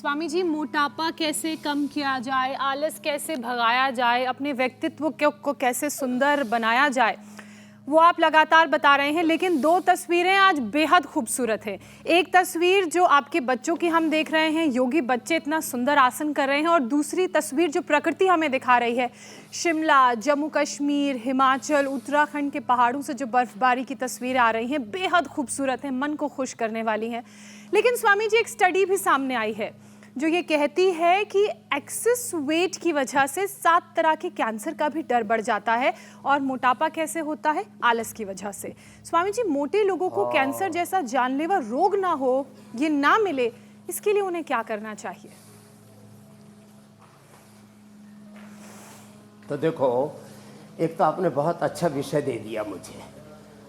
स्वामी जी, मोटापा कैसे कम किया जाए, आलस कैसे भगाया जाए, अपने व्यक्तित्व को कैसे सुंदर बनाया जाए, वो आप लगातार बता रहे हैं। लेकिन दो तस्वीरें आज बेहद खूबसूरत है। एक तस्वीर जो आपके बच्चों की हम देख रहे हैं, योगी बच्चे इतना सुंदर आसन कर रहे हैं, और दूसरी तस्वीर जो प्रकृति हमें दिखा रही है, शिमला, जम्मू कश्मीर, हिमाचल, उत्तराखंड के पहाड़ों से जो बर्फबारी की तस्वीरें आ रही हैं, बेहद खूबसूरत हैं, मन को खुश करने वाली हैं। लेकिन स्वामी जी, एक स्टडी भी सामने आई है जो ये कहती है कि एक्सेस वेट की वजह से 7 तरह के कैंसर का भी डर बढ़ जाता है। और मोटापा कैसे होता है? आलस की वजह से। स्वामी जी, मोटे लोगों को कैंसर जैसा जानलेवा रोग ना हो, ये ना मिले, इसके लिए उन्हें क्या करना चाहिए? तो देखो, एक तो आपने बहुत अच्छा विषय दे दिया मुझे।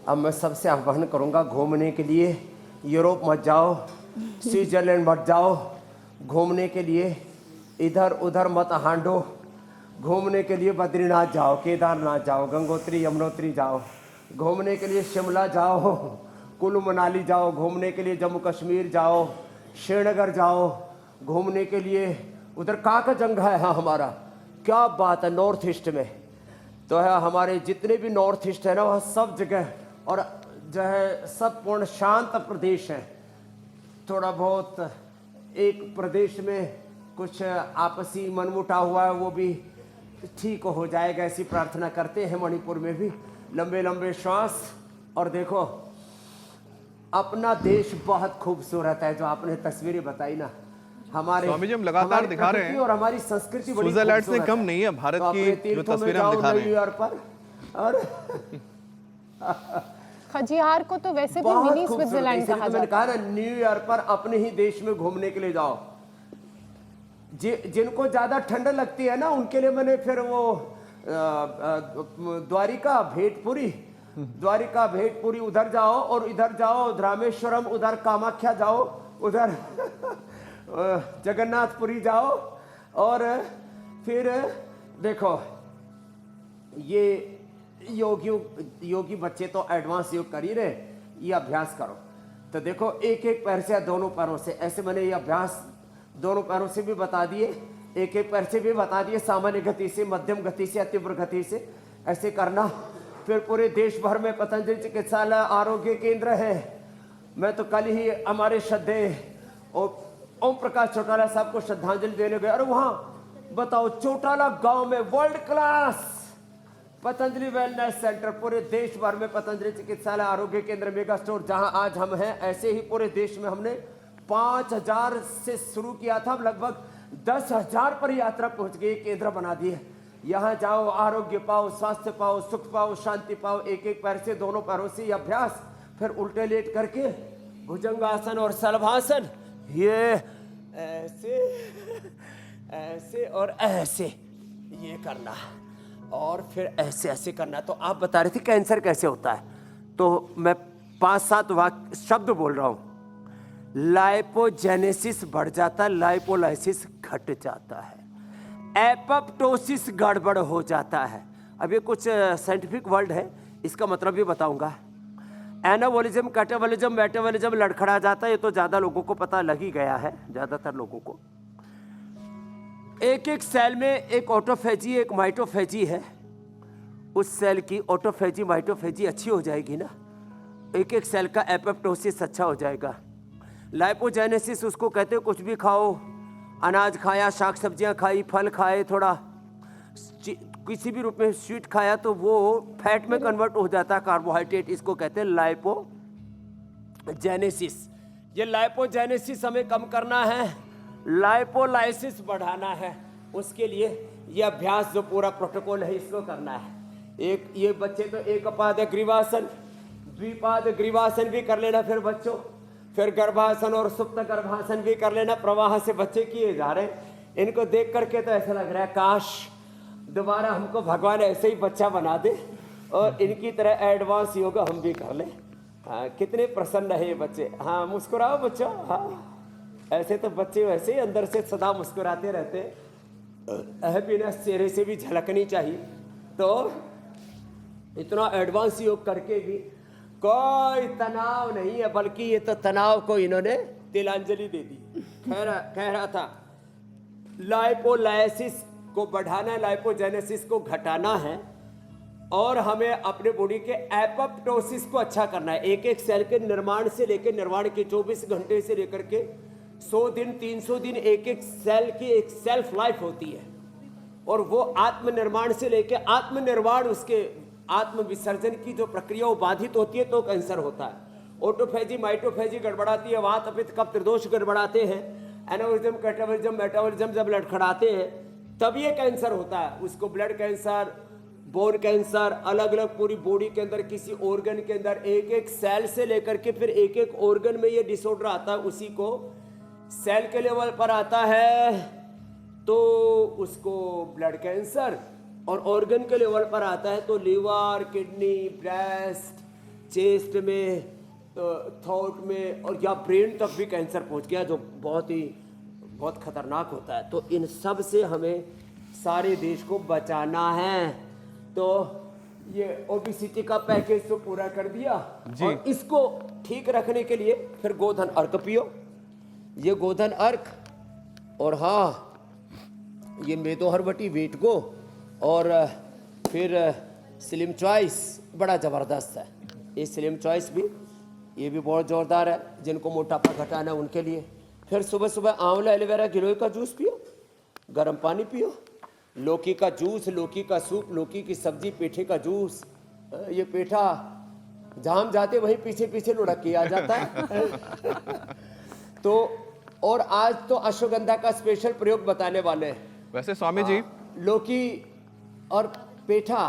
अब मैं सबसे आह्वान करूंगा, घूमने के लिए यूरोप मत जाओ, स्विट्जरलैंड मत जाओ, घूमने के लिए इधर उधर मत हांडो, घूमने के लिए बद्रीनाथ जाओ, केदारनाथ जाओ, गंगोत्री यमुनोत्री जाओ, घूमने के लिए शिमला जाओ, कुल्लू मनाली जाओ, घूमने के लिए जम्मू कश्मीर जाओ, श्रीनगर जाओ, घूमने के लिए उधर काकजंगा है हमारा, क्या बात है, नॉर्थ ईस्ट में तो है हमारे जितने भी नॉर्थ ईस्ट है ना, वह सब जगह और जो है सब पूर्ण शांत प्रदेश है। थोड़ा बहुत एक प्रदेश में कुछ आपसी मनमुटाव हुआ है, वो भी ठीक हो जाएगा, ऐसी प्रार्थना करते हैं। मणिपुर में भी लंबे लंबे श्वास। और देखो, अपना देश बहुत खूबसूरत है, जो आपने तस्वीरें बताई ना, हमारे स्वामी जी हम लगातार दिखा रहे हैं और हमारी संस्कृति बड़ी स्विट्जरलैंड से कम नहीं है भारत की जो तस्वीरें हम दिखा रहे हैं न्यूयॉर्क पर। और खजियार को तो वैसे भी मिनी स्विट्जरलैंड कहा मैंने जाता है। कहा ना, न्यूयॉर्क पर अपने ही देश में घूमने के लिए जाओ। जिनको ज्यादा ठंड लगती है ना, उनके लिए मैंने फिर वो द्वारिका भेटपुरी उधर जाओ, और इधर जाओ रामेश्वरम, उधर कामाख्या जाओ, उधर जगन्नाथपुरी जाओ। और फिर देखो, ये योगी बच्चे तो एडवांस योग कर ही रहे, ये अभ्यास करो। तो देखो, एक एक पैर से, दोनों पैरों से, ऐसे मैंने ये अभ्यास दोनों पैरों से भी बता दिए, एक एक पैर से भी बता दिए, सामान्य गति से, मध्यम गति से, तीव्र गति से ऐसे करना। फिर पूरे देश भर में पतंजलि चिकित्सालय आरोग्य केंद्र है। मैं तो कल ही हमारे श्रद्धेय ओम प्रकाश चौटाला साहब को श्रद्धांजलि देने गए, और वहां बताओ, चौटाला गांव में world class Patanjali wellness centre, पूरे देश भर में पतंजलि चिकित्सालय आरोग्य केंद्र मेगा स्टोर, जहां आज हम हैं, ऐसे ही पूरे देश में हमने 5000 से शुरू किया था, लगभग 10,000 पर यात्रा पहुंच गई, केंद्र बना दिए। यहाँ जाओ, आरोग्य पाओ, स्वास्थ्य पाओ, सुख पाओ, शांति पाओ, एक एक पैर से, दोनों पैरों से अभ्यास। फिर उल्टे लेट करके भुजंगासन और शलभासन, ये ऐसे ऐसे और ऐसे ये करना, और फिर ऐसे ऐसे करना। तो आप बता रहे थे कैंसर कैसे होता है, तो मैं 5-7 वाक्य शब्द बोल रहा हूं। लाइपोजेनेसिस बढ़ जाता है, लाइपोलाइसिस घट जाता है, एपोप्टोसिस गड़बड़ हो जाता है। अब ये कुछ साइंटिफिक वर्ड है, इसका मतलब भी बताऊंगा। एनाबॉलिज्म, कैटाबॉलिज्म, मेटाबॉलिज्म लड़खड़ा जाता है, ये तो ज्यादा लोगों को पता लग ही गया है, ज्यादातर लोगों को। एक एक सेल में एक ऑटोफेजी, एक माइटोफेजी है। उस सेल की ऑटोफेजी माइटोफेजी अच्छी हो जाएगी ना, एक एक सेल का एपोप्टोसिस अच्छा हो जाएगा। लाइपोजेनेसिस उसको कहते हैं कुछ भी खाओ, अनाज खाया, शाक सब्जियां खाई, फल खाए, थोड़ा किसी भी रूप में स्वीट खाया, तो वो फैट में कन्वर्ट हो जाता है, कार्बोहाइड्रेट, इसको कहते हैं लाइपोजेनेसिस। ये लाइपोजेनेसिस हमें कम करना है, लाइपोलाइसिस बढ़ाना है। उसके लिए ये अभ्यास, जो पूरा प्रोटोकॉल है, इसको करना है। एक ये बच्चे तो एक पाद ग्रीवासन, द्विपाद ग्रीवासन भी कर लेना फिर बच्चों, फिर गर्भासन और सुप्त गर्भासन भी कर लेना। प्रवाह से बच्चे किए जा रहे हैं, इनको देख करके तो ऐसा लग रहा है काश दोबारा हमको भगवान ऐसे ही बच्चा बना दे और इनकी तरह एडवांस योगा हम भी कर लें। हाँ, कितने प्रसन्न है ये बच्चे। हाँ, मुस्कुराओ बच्चों। हाँ, ऐसे तो बच्चे वैसे ही अंदर से सदा मुस्कुराते रहते हैं, हैप्पीनेस चेहरे से भी झलकनी चाहिए। तो इतना एडवांस योग करके भी कोई तनाव नहीं है, बल्कि ये तो तनाव को इन्होंने तिलांजलि दे दी। कह रहा था लाइपोलाइसिस को बढ़ाना है, लाइपोजेनेसिस को घटाना है और हमें अपने बॉडी के एपोप्टोसिस को अच्छा करना है। एक एक सेल के निर्माण से लेकर निर्माण के 24 घंटे से लेकर के 100 दिन 300 दिन एक एक सेल की एक सेल्फ लाइफ होती है और वो आत्मनिर्माण से लेकर आत्मनिर्वाण उसके आत्म विसर्जन की जो प्रक्रिया वो बाधित होती है तो कैंसर होता है। ऑटोफेजी माइटोफेजी गड़बड़ाती है, वात पित्त कफ त्रिदोष गड़बड़ाते हैं, एनाबॉलिज्म कैटाबॉलिज्म मेटाबॉलिज्म जब लड़खड़ाते हैं तब ये कैंसर होता है। उसको ब्लड कैंसर, बोन कैंसर, अलग अलग पूरी बॉडी के अंदर किसी ऑर्गन के अंदर एक एक सेल से लेकर के फिर एक एक ऑर्गन में ये डिसऑर्डर आता है। उसी को सेल के लेवल पर आता है तो उसको ब्लड कैंसर और ऑर्गन के लेवल पर आता है तो लीवर, किडनी, ब्रेस्ट, चेस्ट में, थॉट में और या ब्रेन तक भी कैंसर पहुंच गया जो बहुत खतरनाक होता है। तो इन सब से हमें सारे देश को बचाना है। तो ये ओबेसिटी का पैकेज तो पूरा कर दिया जी। और इसको ठीक रखने के लिए फिर गोधन अर्क पियो, ये गोधन अर्क और हाँ ये मेदोहरवटी वेट गो और फिर स्लिम चॉइस बड़ा ज़बरदस्त है। ये स्लिम चॉइस भी ये भी बहुत ज़ोरदार है जिनको मोटापा घटाना है उनके लिए। फिर सुबह सुबह आंवला एलोवेरा गिलोय का जूस पियो, गर्म पानी पियो, लौकी का जूस, लौकी का सूप, लौकी की सब्जी, पेठे का जूस। ये पेठा जहाँ हम जाते वहीं पीछे पीछे लुढ़क के आ जाता है। तो और आज तो अश्वगंधा का स्पेशल प्रयोग बताने वाले हैं। वैसे स्वामी जी लौकी और पेठा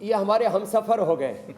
ये हमारे हमसफर हो गए।